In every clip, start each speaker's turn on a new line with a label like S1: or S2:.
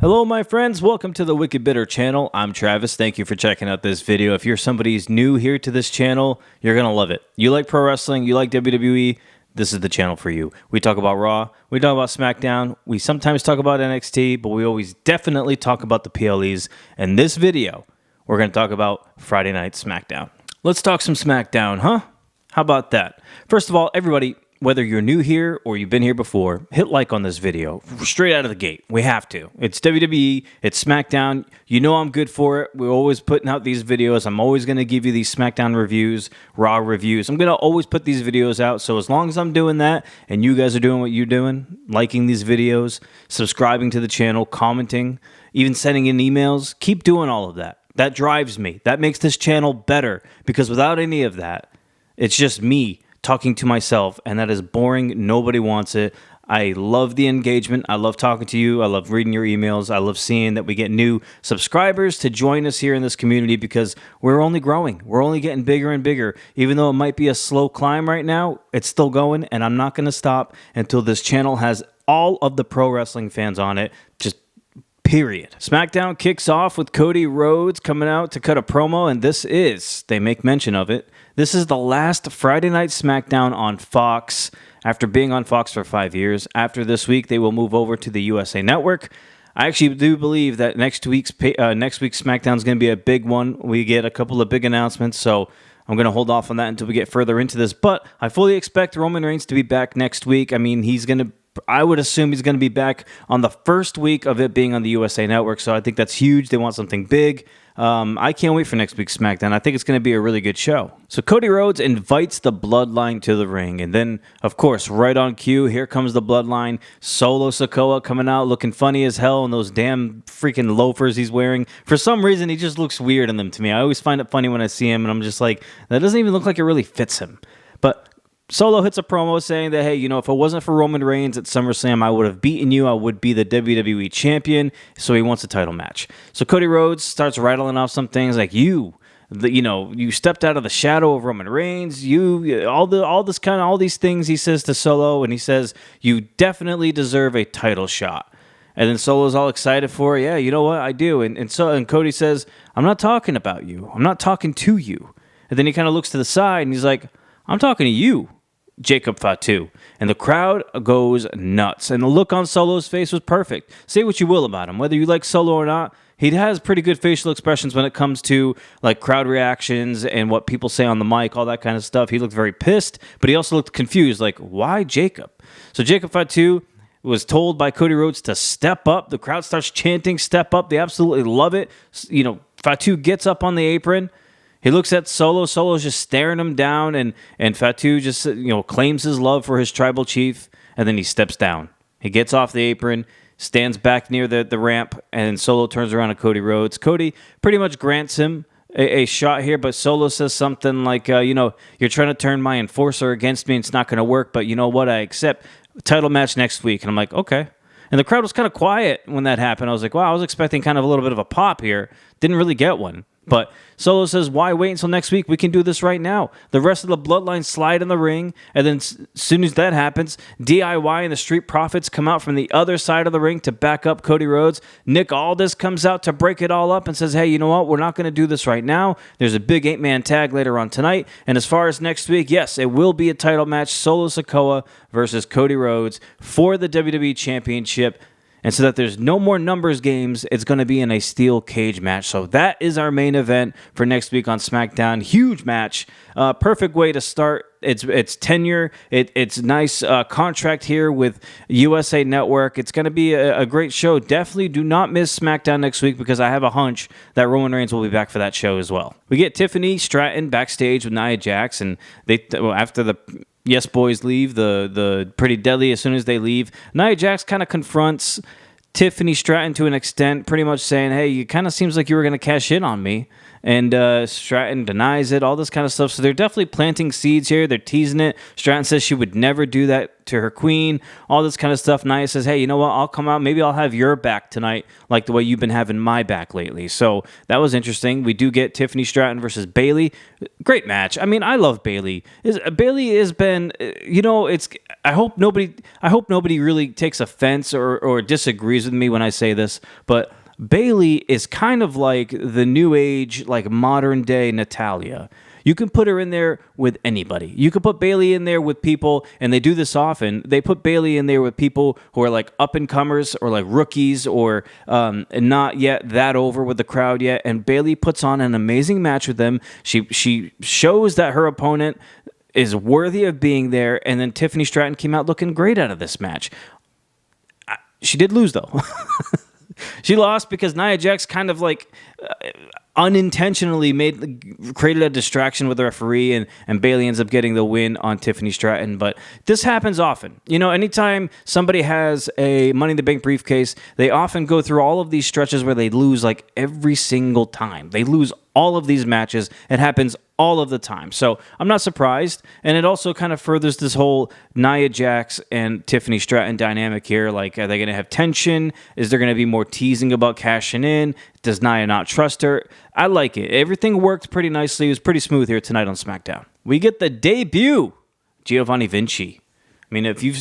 S1: Hello, my friends. Welcome to the Wicked Bitter channel. I'm Travis. Thank you for checking out this video. If you're somebody who's new here to this channel, you're going to love it. You like pro wrestling, you like WWE, this is the channel for you. We talk about Raw, we talk about Smackdown, we sometimes talk about NXT, but we always definitely talk about the PLEs. In this video, we're going to talk about Friday Night Smackdown. Let's talk some Smackdown, huh? How about that? First of all, everybody, whether you're new here or you've been here before, hit like on this video straight out of the gate. We have to. It's WWE, it's SmackDown. You know I'm good for it. We're always putting out these videos. I'm always going to give you these SmackDown reviews, Raw reviews. I'm going to always put these videos out. So as long as I'm doing that and you guys are doing what you're doing, liking these videos, subscribing to the channel, commenting, even sending in emails, keep doing all of that. That drives me. That makes this channel better because without any of that, it's just me talking to myself, and that is boring. Nobody wants it. I love the engagement. I love talking to you. I love reading your emails. I love seeing that we get new subscribers to join us here in this community because we're only growing. We're only getting bigger and bigger. Even though it might be a slow climb right now, it's still going, and I'm not going to stop until this channel has all of the pro wrestling fans on it. Just period. SmackDown kicks off with Cody Rhodes coming out to cut a promo, and they make mention of it, this is the last Friday Night Smackdown on Fox after being on Fox for 5 years. After this week, they will move over to the USA Network. I actually do believe that next week's Smackdown is going to be a big one. We get a couple of big announcements, so I'm going to hold off on that until we get further into this. But I fully expect Roman Reigns to be back next week. I mean, I would assume he's going to be back on the first week of it being on the USA Network, so I think that's huge. They want something big. I can't wait for next week's SmackDown. I think it's going to be a really good show. So Cody Rhodes invites the Bloodline to the ring, and then, of course, right on cue, here comes the Bloodline. Solo Sikoa coming out looking funny as hell in those damn freaking loafers he's wearing. For some reason, he just looks weird in them to me. I always find it funny when I see him, and I'm just like, that doesn't even look like it really fits him. But Solo hits a promo saying that, hey, if it wasn't for Roman Reigns at SummerSlam, I would have beaten you. I would be the WWE champion. So he wants a title match. So Cody Rhodes starts rattling off some things like you stepped out of the shadow of Roman Reigns. All these things he says to Solo, and he says you definitely deserve a title shot. And then Solo's all excited for it. Yeah, you know what? I do. And Cody says, I'm not talking about you. I'm not talking to you. And then he kind of looks to the side and he's like, I'm talking to you, Jacob Fatu. And the crowd goes nuts. And the look on Solo's face was perfect. Say what you will about him. Whether you like Solo or not, he has pretty good facial expressions when it comes to like crowd reactions and what people say on the mic, all that kind of stuff. He looked very pissed, but he also looked confused. Like, why Jacob? So Jacob Fatu was told by Cody Rhodes to step up. The crowd starts chanting, step up. They absolutely love it. Fatu gets up on the apron. He looks at Solo. Solo's just staring him down, and Fatu just claims his love for his tribal chief, and then he steps down. He gets off the apron, stands back near the ramp, and Solo turns around to Cody Rhodes. Cody pretty much grants him a shot here, but Solo says something like, you're trying to turn my enforcer against me, and it's not going to work, but you know what? I accept title match next week. And I'm like, okay. And the crowd was kind of quiet when that happened. I was like, wow, I was expecting kind of a little bit of a pop here. Didn't really get one. But Solo says, why wait until next week? We can do this right now. The rest of the Bloodline slide in the ring, and then as soon as that happens, DIY and the Street Profits come out from the other side of the ring to back up Cody Rhodes. Nick Aldis comes out to break it all up and says, hey, you know what? We're not going to do this right now. There's a big 8-man tag later on tonight. And as far as next week, yes, it will be a title match, Solo Sikoa versus Cody Rhodes for the WWE Championship. And so that there's no more numbers games, it's going to be in a steel cage match. So that is our main event for next week on SmackDown. Huge match. Perfect way to start. It's tenure. It's nice contract here with USA Network. It's going to be a great show. Definitely do not miss SmackDown next week because I have a hunch that Roman Reigns will be back for that show as well. We get Tiffany Stratton backstage with Nia Jax, and after the Yes Boys leave, the Pretty Deadly, as soon as they leave, Nia Jax kind of confronts Tiffany Stratton to an extent, pretty much saying, hey, it kind of seems like you were going to cash in on me. and Stratton denies it, all this kind of stuff. So they're definitely planting seeds here. They're teasing it. Stratton says she would never do that to her queen, all this kind of stuff. Nia says, hey, you know what? I'll come out. Maybe I'll have your back tonight like the way you've been having my back lately. So that was interesting. We do get Tiffany Stratton versus Bayley. Great match. I mean, I love Bayley. Bayley has been, I hope nobody really takes offense or disagrees with me when I say this, but Bayley is kind of like the new age, like modern day Natalya. You can put her in there with anybody. You could put Bayley in there with people, and they do this often. They put Bayley in there with people who are like up-and-comers or like rookies or not yet that over with the crowd yet, and Bayley puts on an amazing match with them. She shows that her opponent is worthy of being there, and then Tiffany Stratton came out looking great out of this match. She did lose, though. She lost because Nia Jax kind of like unintentionally created a distraction with the referee, and Bayley ends up getting the win on Tiffany Stratton. But this happens often. You know, anytime somebody has a Money in the Bank briefcase, they often go through all of these stretches where they lose like every single time. They lose all of these matches. It happens all of the time. So I'm not surprised. And it also kind of furthers this whole Nia Jax and Tiffany Stratton dynamic here. Like, are they going to have tension? Is there going to be more teasing about cashing in? Does Nia not trust her? I like it. Everything worked pretty nicely. It was pretty smooth here tonight on SmackDown. We get the debut, Giovanni Vinci. I mean, if you've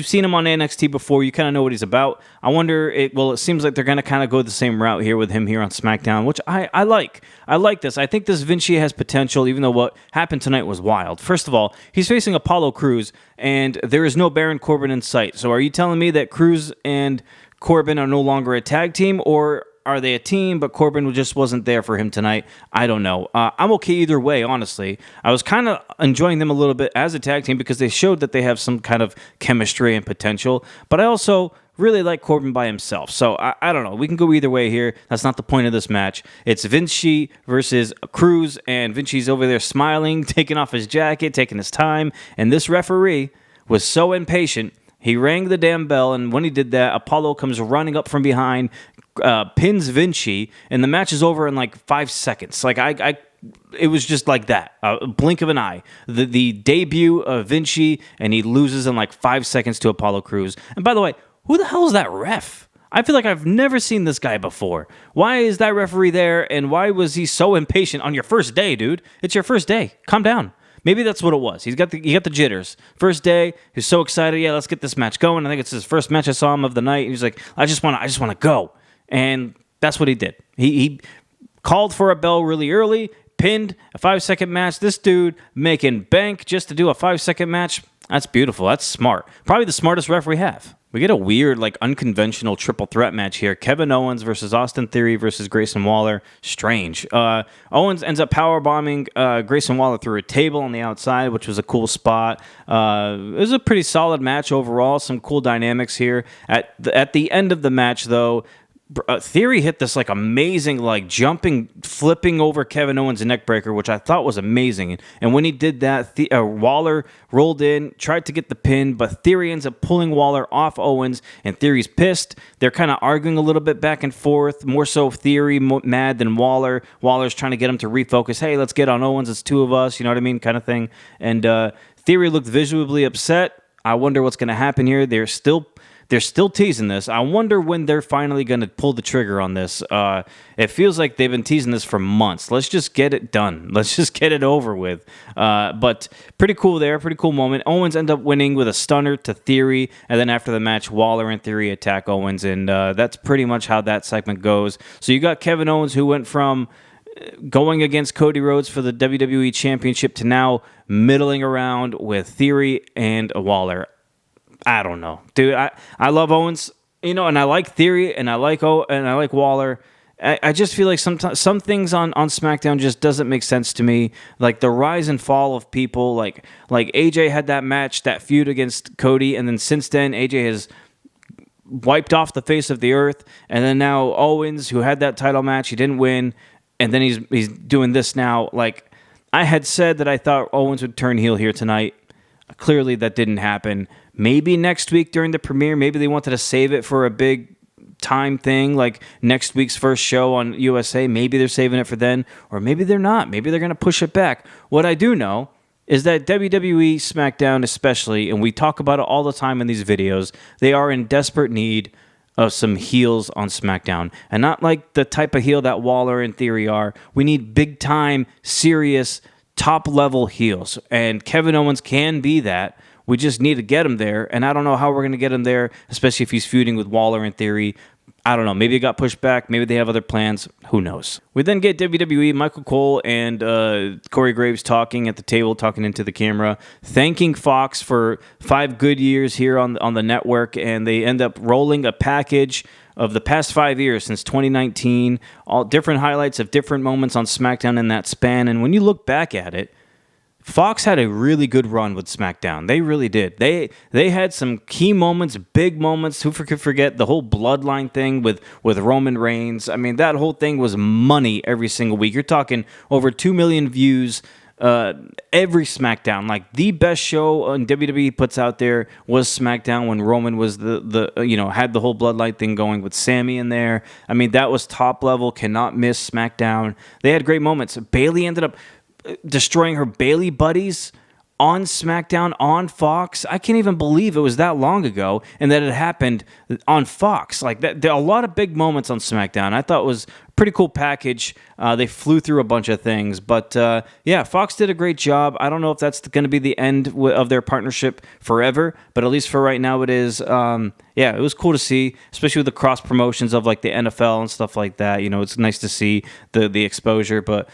S1: seen him on NXT before, you kind of know what he's about. I wonder, it seems like they're going to kind of go the same route here with him here on SmackDown, which I like. I like this. I think this Vinci has potential, even though what happened tonight was wild. First of all, he's facing Apollo Crews, and there is no Baron Corbin in sight. So are you telling me that Crews and Corbin are no longer a tag team, or are they a team, but Corbin just wasn't there for him tonight? I don't know. I'm okay either way, honestly. I was kind of enjoying them a little bit as a tag team because they showed that they have some kind of chemistry and potential, but I also really like Corbin by himself. So I don't know. We can go either way here. That's not the point of this match. It's Vinci versus Crews, and Vinci's over there smiling, taking off his jacket, taking his time, and this referee was so impatient. He rang the damn bell, and when he did that, Apollo comes running up from behind, pins Vinci, and the match is over in like 5 seconds. Like it was just like that, a blink of an eye. The debut of Vinci, and he loses in like 5 seconds to Apollo Crews. And by the way, who the hell is that ref? I feel like I've never seen this guy before. Why is that referee there, and why was he so impatient on your first day, dude? It's your first day. Calm down. Maybe that's what it was. He got the jitters. First day, he's so excited. Yeah, let's get this match going. I think it's his first match I saw him of the night. He's like, I just want to go. And that's what he did. He called for a bell really early, pinned a 5-second match. This dude making bank just to do a 5-second match. That's beautiful. That's smart. Probably the smartest ref we have. We get a weird, like, unconventional triple threat match here. Kevin Owens versus Austin Theory versus Grayson Waller. Strange. Owens ends up powerbombing Grayson Waller through a table on the outside, which was a cool spot. It was a pretty solid match overall. Some cool dynamics here. At the end of the match, though, Theory hit this like amazing, like jumping, flipping over Kevin Owens' neckbreaker, which I thought was amazing. And when he did that, Waller rolled in, tried to get the pin, but Theory ends up pulling Waller off Owens, and Theory's pissed. They're kind of arguing a little bit back and forth, more so Theory mad than Waller. Waller's trying to get him to refocus. Hey, let's get on Owens. It's two of us, you know what I mean, kind of thing. And Theory looked visibly upset. I wonder what's going to happen here. They're still teasing this. I wonder when they're finally going to pull the trigger on this. It feels like they've been teasing this for months. Let's just get it done. Let's just get it over with. But pretty cool there. Pretty cool moment. Owens end up winning with a stunner to Theory. And then after the match, Waller and Theory attack Owens. And that's pretty much how that segment goes. So you got Kevin Owens, who went from going against Cody Rhodes for the WWE Championship to now middling around with Theory and Waller. I don't know, dude. I love Owens, and I like Theory, and I like Waller. I just feel like some things on SmackDown just doesn't make sense to me. Like the rise and fall of people. Like AJ had that match, that feud against Cody, and then since then AJ has wiped off the face of the earth. And then now Owens, who had that title match, he didn't win, and then he's doing this now. Like I had said that I thought Owens would turn heel here tonight. Clearly that didn't happen. Maybe next week during the premiere, maybe they wanted to save it for a big time thing, like next week's first show on USA. Maybe they're saving it for then, or maybe they're not. Maybe they're going to push it back. What I do know is that WWE SmackDown especially, and we talk about it all the time in these videos, they are in desperate need of some heels on SmackDown. And not like the type of heel that Waller and Theory are. We need big-time, serious, top-level heels. And Kevin Owens can be that. We just need to get him there, and I don't know how we're going to get him there, especially if he's feuding with Waller in theory. I don't know. Maybe it got pushed back. Maybe they have other plans. Who knows? We then get WWE, Michael Cole and Corey Graves talking at the table, talking into the camera, thanking Fox for 5 good years here on the network, and they end up rolling a package of the past 5 years since 2019, all different highlights of different moments on SmackDown in that span, and when you look back at it, Fox had a really good run with SmackDown. They really did. They had some key moments, big moments. Who could forget the whole bloodline thing with Roman Reigns? I mean, that whole thing was money every single week. You're talking over 2 million views every SmackDown. Like, the best show on WWE puts out there was SmackDown when Roman was the had the whole bloodline thing going with Sammy in there. I mean, that was top level. Cannot miss SmackDown. They had great moments. Bayley ended up destroying her Bayley buddies on SmackDown on Fox. I can't even believe it was that long ago and that it happened on Fox. Like that, there are a lot of big moments on SmackDown. I thought it was a pretty cool package. They flew through a bunch of things, but yeah, Fox did a great job. I don't know if that's going to be the end of their partnership forever, but at least for right now it is. Yeah, it was cool to see, especially with the cross promotions of like the NFL and stuff like that. You know, it's nice to see the exposure, but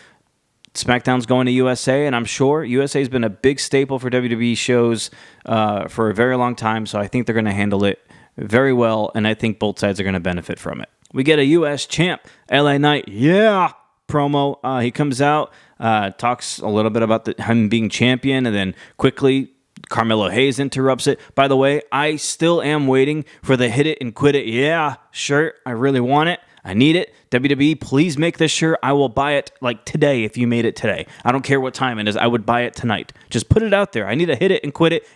S1: SmackDown's going to USA, and I'm sure USA has been a big staple for WWE shows for a very long time, so I think they're going to handle it very well, and I think both sides are going to benefit from it. We get a US champ, LA Knight, promo. He comes out, talks a little bit about him being champion, and then quickly Carmelo Hayes interrupts it. By the way, I still am waiting for the hit it and quit it shirt. I really want it. I need it. WWE, please make this shirt. I will buy it like today if you made it today. I don't care what time it is. I would buy it tonight. Just put it out there. I need a hit it and quit it.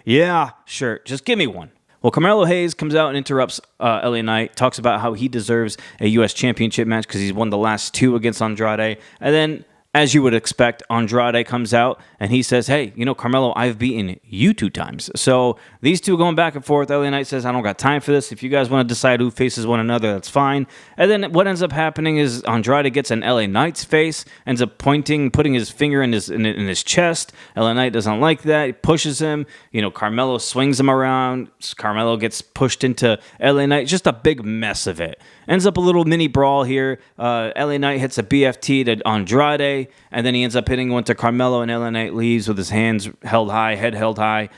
S1: Shirt. Just give me one. Well, Carmelo Hayes comes out and interrupts LA Knight, talks about how he deserves a U.S. championship match because he's won the last 2 against Andrade. And then, as you would expect, Andrade comes out and he says, hey, Carmelo, I've beaten you 2 times. So these two going back and forth. LA Knight says, I don't got time for this. If you guys want to decide who faces one another, that's fine. And then what ends up happening is Andrade gets in LA Knight's face, ends up putting his finger in his chest. LA Knight doesn't like that. He pushes him. Carmelo swings him around. Carmelo gets pushed into LA Knight. Just a big mess of it. Ends up a little mini brawl here. LA Knight hits a BFT to Andrade, and then he ends up hitting one to Carmelo, and LA Knight leaves with his hands held high, head held high.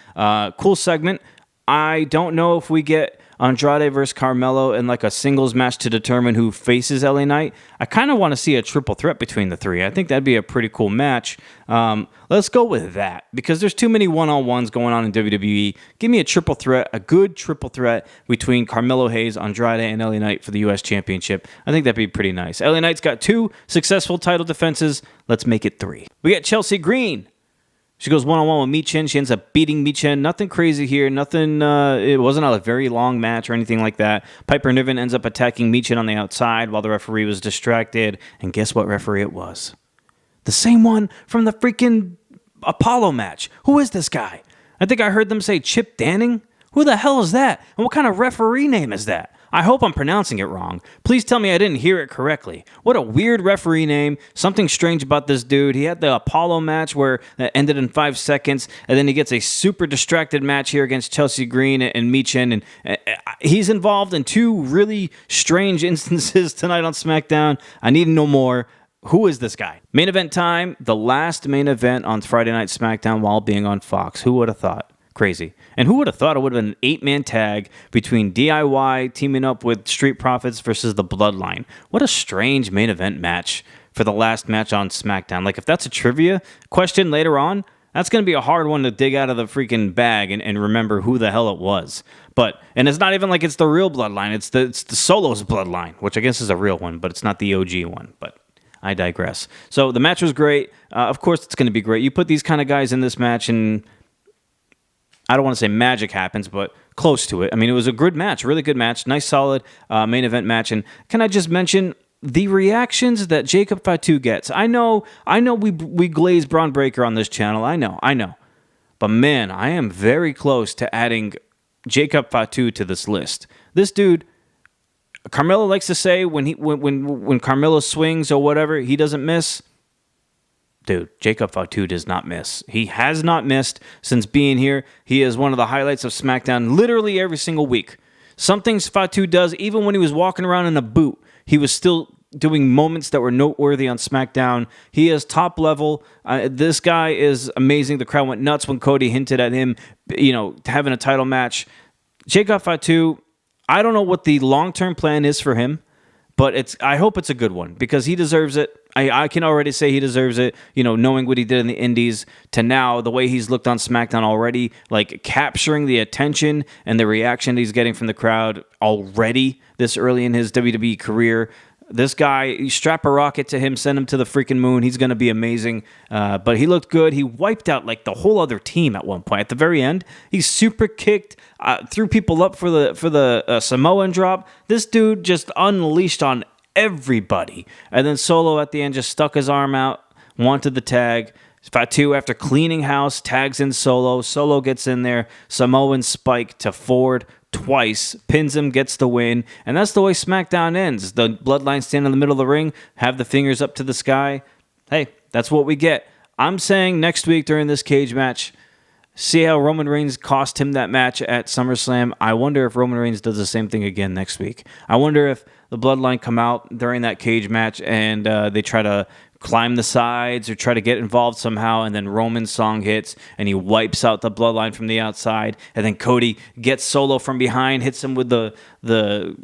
S1: Cool segment. I don't know if we get Andrade versus Carmelo in like a singles match to determine who faces LA Knight. I kind of want to see a triple threat between the 3. I think that'd be a pretty cool match. Let's go with that because there's too many one-on-ones going on in WWE. Give me a triple threat, a good triple threat between Carmelo Hayes, Andrade, and LA Knight for the U.S. Championship. I think that'd be pretty nice. LA Knight's got 2 successful title defenses. Let's make it 3. We got Chelsea Green. She goes one-on-one with Michin. She ends up beating Michin. Nothing crazy here. Nothing. It wasn't a very long match or anything like that. Piper Niven ends up attacking Michin on the outside while the referee was distracted. And guess what referee it was? The same one from the freaking Apollo match. Who is this guy? I think I heard them say Chip Danning. Who the hell is that? And what kind of referee name is that? I hope I'm pronouncing it wrong. Please tell me I didn't hear it correctly. What a weird referee name. Something strange about this dude. He had the Apollo match where that ended in 5 seconds, and then he gets a super distracted match here against Chelsea Green and Michin, and he's involved in 2 really strange instances tonight on SmackDown. I need to know more. Who is this guy? Main event time. The last main event on Friday Night SmackDown while being on Fox. Who would have thought? Crazy. And who would have thought it would have been an 8-man tag between DIY teaming up with Street Profits versus the Bloodline? What a strange main event match for the last match on SmackDown. Like, if that's a trivia question later on, that's going to be a hard one to dig out of the freaking bag and remember who the hell it was. And it's not even like it's the real Bloodline. It's the Solos Bloodline, which I guess is a real one, but it's not the OG one. But I digress. So the match was great. Of course, it's going to be great. You put these kind of guys in this match and I don't want to say magic happens, but close to it. I mean, it was a good match, really good match, nice, solid main event match. And can I just mention the reactions that Jacob Fatu gets? I know we glaze Braun Breaker on this channel. I know. But man, I am very close to adding Jacob Fatu to this list. This dude, Carmelo likes to say when Carmelo swings or whatever, he doesn't miss. Dude, Jacob Fatu does not miss. He has not missed since being here. He is one of the highlights of SmackDown literally every single week. Some things Fatu does, even when he was walking around in a boot, he was still doing moments that were noteworthy on SmackDown. He is top level. This guy is amazing. The crowd went nuts when Cody hinted at him, having a title match. Jacob Fatu, I don't know what the long-term plan is for him, but I hope it's a good one because he deserves it. I can already say he deserves it, knowing what he did in the Indies to now, the way he's looked on SmackDown already, like capturing the attention and the reaction he's getting from the crowd already this early in his WWE career. This guy, you strap a rocket to him, send him to the freaking moon. He's going to be amazing. But he looked good. He wiped out like the whole other team at one point. At the very end, he super kicked, threw people up for the Samoan drop. This dude just unleashed on everybody. And then Solo at the end just stuck his arm out, wanted the tag. Fatu, after cleaning house, tags in Solo. Solo gets in there. Samoan spike to Ford twice, pins him, gets the win, and that's the way SmackDown ends. The Bloodline stand in the middle of the ring, have the fingers up to the sky. Hey, that's what we get. I'm saying next week during this cage match, see how Roman Reigns cost him that match at SummerSlam. I wonder if Roman Reigns does the same thing again next week. I wonder if the Bloodline come out during that cage match and they try to climb the sides or try to get involved somehow, and then Roman's song hits and he wipes out the Bloodline from the outside, and then Cody gets Solo from behind, hits him with the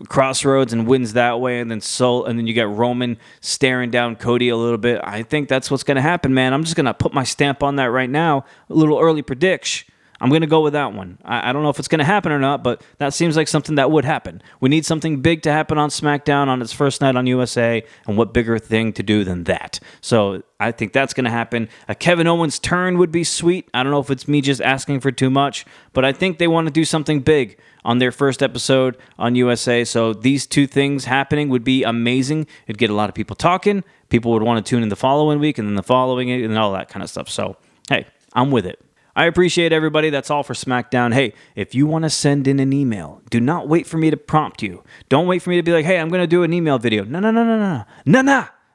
S1: crossroads and wins that way, and then you get Roman staring down Cody a little bit. I think that's what's going to happen, man. I'm just going to put my stamp on that right now. A little early prediction. I'm going to go with that one. I don't know if it's going to happen or not, but that seems like something that would happen. We need something big to happen on SmackDown on its first night on USA, and what bigger thing to do than that? So I think that's going to happen. A Kevin Owens turn would be sweet. I don't know if it's me just asking for too much, but I think they want to do something big on their first episode on USA. So these two things happening would be amazing. It'd get a lot of people talking. People would want to tune in the following week and then the following and all that kind of stuff. So, hey, I'm with it. I appreciate everybody. That's all for SmackDown. Hey, if you want to send in an email, do not wait for me to prompt you. Don't wait for me to be like, hey, I'm going to do an email video. No,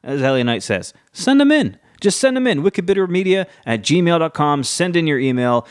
S1: as Ellie Knight says. Send them in. Just send them in. wickedbittermedia@gmail.com. Send in your email.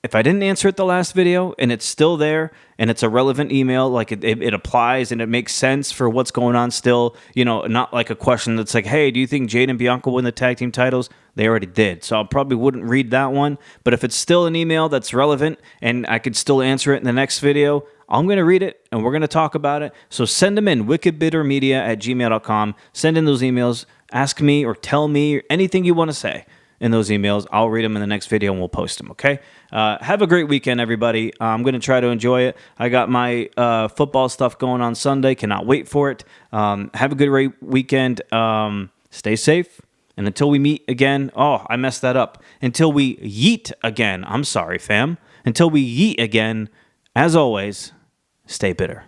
S1: If I didn't answer it the last video and it's still there and it's a relevant email, like it applies and it makes sense for what's going on still, not like a question that's like, hey, do you think Jade and Bianca win the tag team titles? They already did. So I probably wouldn't read that one. But if it's still an email that's relevant and I could still answer it in the next video, I'm going to read it and we're going to talk about it. So send them in, wickedbittermedia@gmail.com. Send in those emails. Ask me or tell me anything you want to say in those emails. I'll read them in the next video and we'll post them, okay? Have a great weekend, everybody. I'm going to try to enjoy it. I got my football stuff going on Sunday. Cannot wait for it. Have a good weekend. Stay safe. And until we meet again, I messed that up. Until we yeet again. I'm sorry, fam. Until we yeet again, as always, stay bitter.